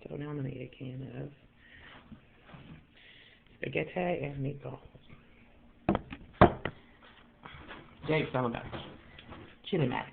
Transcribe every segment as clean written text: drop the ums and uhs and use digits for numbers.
So now I'm going to eat a can of spaghetti and meatballs. Jake's all about chili mac.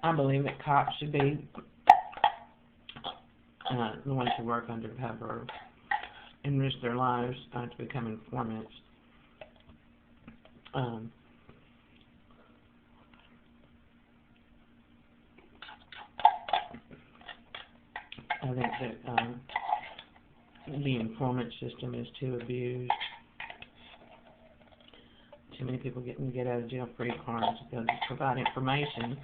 I believe that cops should be the ones who work undercover and risk their lives to become informants. I think that the informant system is too abused. Too many people get out of jail free cards. They'll just provide information.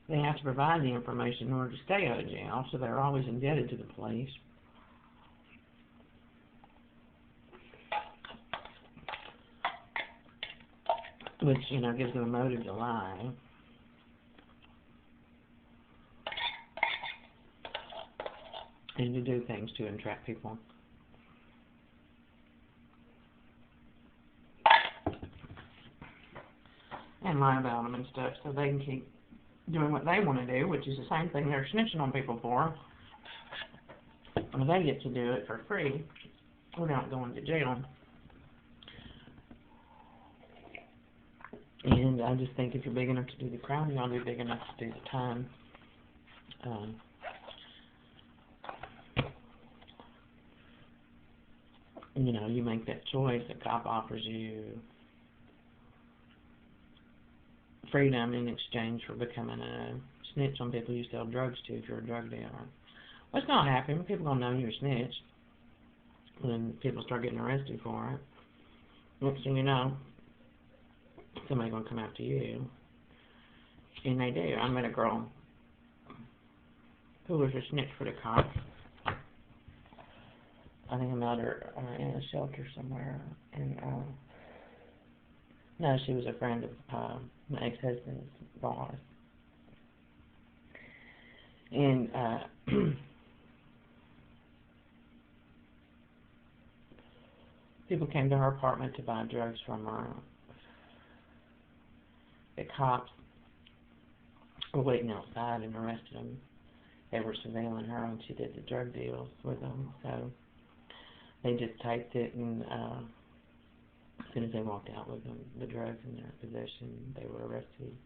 They have to provide the information in order to stay out of jail, so they're always indebted to the police. Which, gives them a motive to lie. And to do things to entrap people. And lie about them and stuff so they can keep doing what they want to do, which is the same thing they're snitching on people for. When they get to do it for free without going to jail. And I just think if you're big enough to do the crime, you ought to be big enough to do the time. You make that choice. The cop offers you freedom in exchange for becoming a snitch on people you sell drugs to if you're a drug dealer. What's going to happen? People are going to know you're a snitch when people start getting arrested for it. Next thing you know, somebody's going to come after you. And they do. I met a girl who was a snitch for the cops. I think I met her in a shelter somewhere. And no, she was a friend of my ex-husband's boss. And people came to her apartment to buy drugs from her. The cops were waiting outside and arrested them. They were surveilling her when she did the drug deals with them. So they just typed it, and as soon as they walked out with them, the drugs in their possession, they were arrested.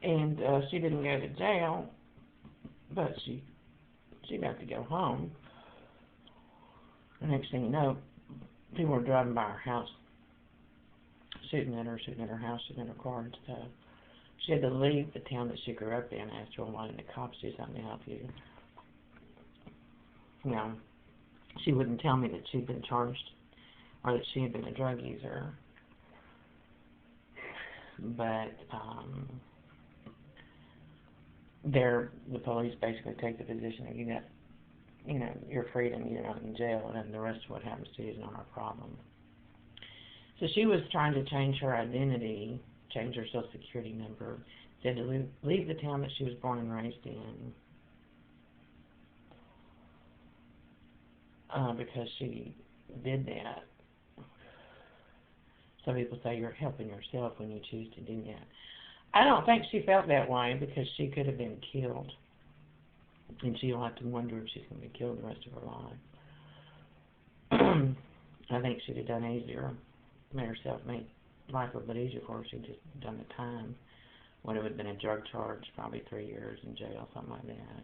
And she didn't go to jail, but she got to go home. The next thing you know, people were driving by her house, shooting at her house, shooting at her car and stuff. She had to leave the town that she grew up in. I asked her, why didn't the cops do something to help you? She wouldn't tell me that she'd been charged or that she had been a drug user. but the police basically take the position that you got, your freedom, you're not in jail, and the rest of what happens to you is not our problem. So she was trying to change her identity, change her social security number, said to leave the town that she was born and raised in, because she did that. Some people say you're helping yourself when you choose to do that. I don't think she felt that way, because she could have been killed, and she'll have to wonder if she's going to be killed the rest of her life. I think she'd have done easier, made herself make life a little bit easier for her if she'd just done the time. Would have been a drug charge, probably 3 years in jail, something like that.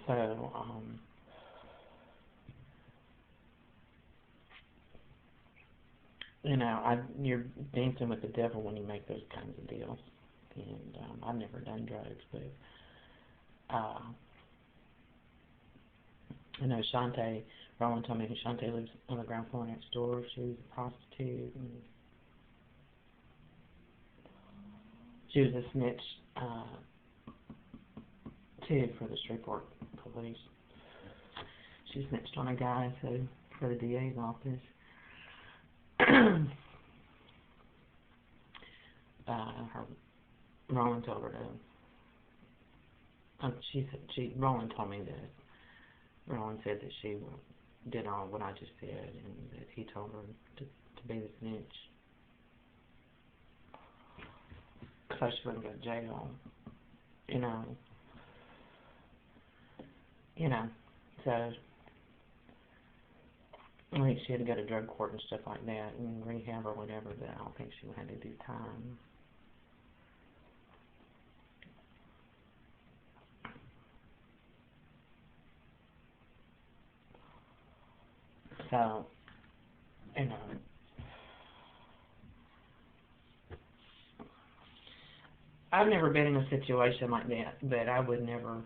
So, you're dancing with the devil when you make those kinds of deals. And I've never done drugs, but I know Roland told me that Shantae lives on the ground floor next door. She was a prostitute. And she was a snitch, too, for the Shreveport police. She snitched on a guy for the DA's office. Roland told her to. Roland told me that. Roland said that she did all what I just said, and that he told her to be the snitch, so she wouldn't go to jail. So I think she had to go to drug court and stuff like that, and rehab or whatever, but I don't think she had to do time. So, I've never been in a situation like that, but I would never,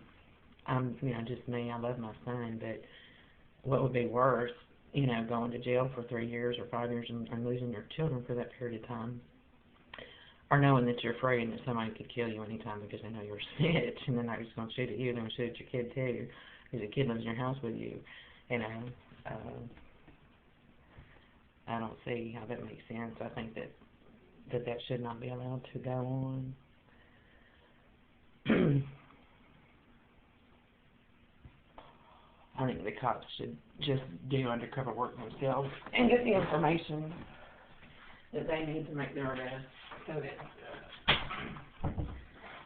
just me, I love my son, but what would be worse, going to jail for 3 years or 5 years and losing your children for that period of time, or knowing that you're afraid that somebody could kill you anytime because they know you're a snitch, and they're not just going to shoot at you, they're going to shoot at your kid too, because the kid lives in your house with you. I don't see how that makes sense. I think that should not be allowed to go on. I think the cops should just do undercover work themselves and get the information that they need to make their arrest, so that,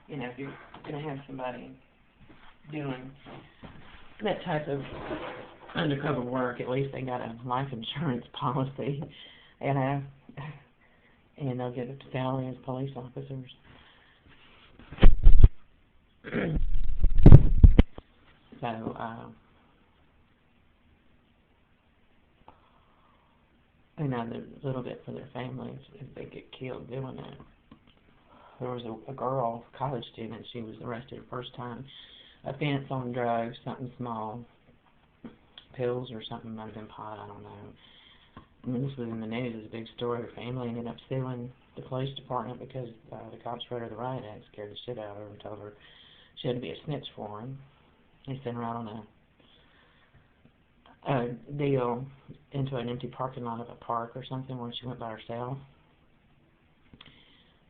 if you're going to have somebody doing that type of undercover work, at least they got a life insurance policy, and they'll get a salary as police officers. So, a little bit for their families if they get killed doing it. There was a girl, college student, she was arrested the first time. Offense on drugs, something small, pills or something, might have been pot, I don't know. This was in the news, it was a big story. Her family ended up suing the police department because the cops read her the riot act, scared the shit out of her, and told her she had to be a snitch for him. They sent her out on a deal into an empty parking lot of a park or something where she went by herself.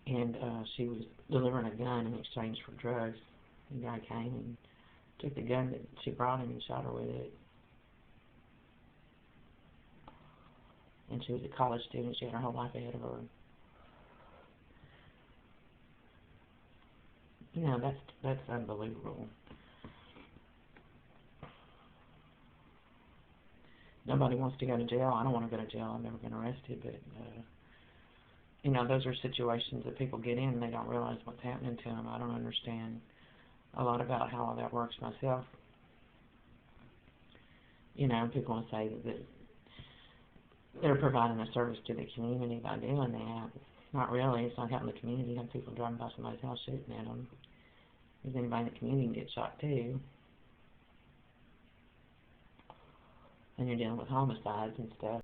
And she was delivering a gun in exchange for drugs. The guy came and took the gun that she brought him and shot her with it. And she was a college student. She had her whole life ahead of her. That's unbelievable. Nobody wants to go to jail. I don't want to go to jail. I've never been arrested, but those are situations that people get in and they don't realize what's happening to them. I don't understand a lot about how all that works myself. People want to say that they're providing a service to the community by doing that. Not really. It's not helping the community. You have people driving by somebody's house shooting at them. Because anybody in the community can get shot too. And you're dealing with homicides and stuff.